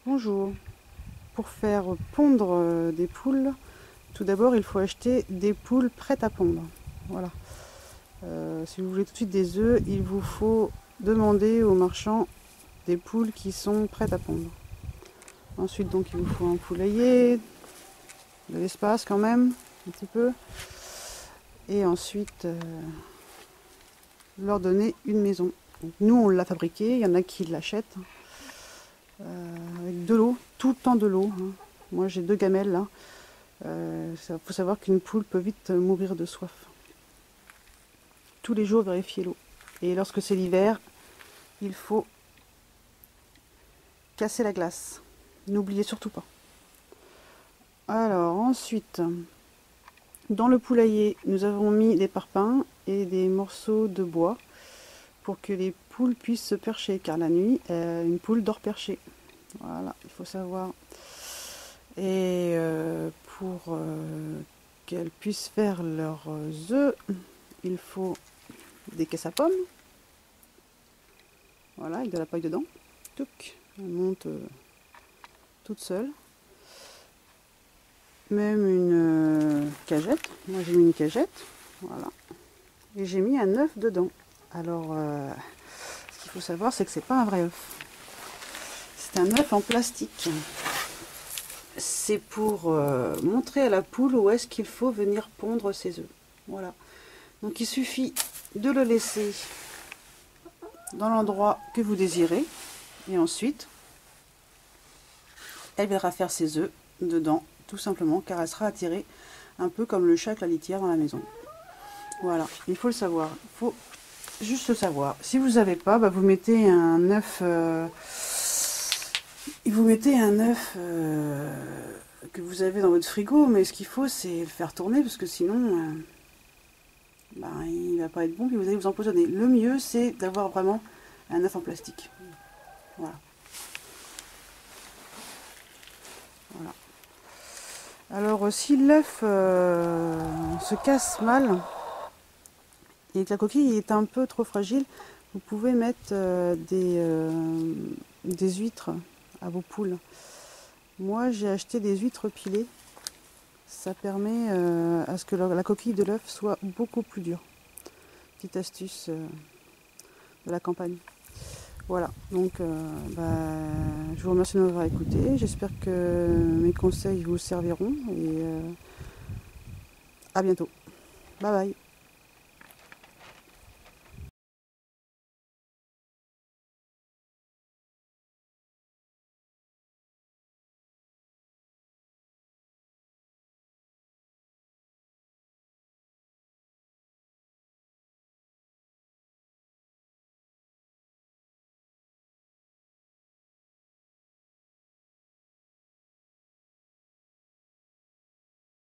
Bonjour. Pour faire pondre des poules, tout d'abord il faut acheter des poules prêtes à pondre. Voilà. Si vous voulez tout de suite des œufs, il vous faut demander au marchand des poules qui sont prêtes à pondre. Ensuite donc il vous faut un poulailler, de l'espace quand même, un petit peu. Et ensuite leur donner une maison. Donc, nous on l'a fabriqué, il y en a qui l'achètent. Avec de l'eau, tout le temps de l'eau. Moi j'ai 2 gamelles là. Faut savoir qu'une poule peut vite mourir de soif. Tous les jours vérifier l'eau. Et lorsque c'est l'hiver, il faut casser la glace. N'oubliez surtout pas. Alors ensuite, dans le poulailler, nous avons mis des parpaings et des morceaux de bois pour que les poules puissent se percher, car la nuit, une poule dort perchée. Voilà, il faut savoir. Et pour qu'elles puissent faire leurs œufs, il faut des caisses à pommes. Voilà, avec de la paille dedans. Touc, elle monte toute seule. Même une cagette. Moi j'ai mis une cagette. Voilà. Et j'ai mis un œuf dedans. Alors, ce qu'il faut savoir, c'est que c'est pas un vrai œuf. C'est un œuf en plastique. C'est pour montrer à la poule où est-ce qu'il faut venir pondre ses œufs. Voilà. Donc il suffit de le laisser dans l'endroit que vous désirez. Et ensuite, elle viendra faire ses œufs dedans, tout simplement, car elle sera attirée un peu comme le chat avec la litière dans la maison. Voilà, il faut le savoir. Il faut juste le savoir. Si vous n'avez pas, vous mettez un œuf... vous mettez un œuf que vous avez dans votre frigo, mais ce qu'il faut, c'est le faire tourner, parce que sinon, il ne va pas être bon, puis vous allez vous empoisonner. Le mieux, c'est d'avoir vraiment un œuf en plastique. Voilà. Voilà. Alors, si l'œuf se casse mal et que la coquille est un peu trop fragile, vous pouvez mettre des huîtres à vos poules. Moi, j'ai acheté des huîtres pilées. Ça permet à ce que la coquille de l'œuf soit beaucoup plus dure. Petite astuce de la campagne. Voilà, donc je vous remercie de m'avoir écouté. J'espère que mes conseils vous serviront et à bientôt. Bye bye.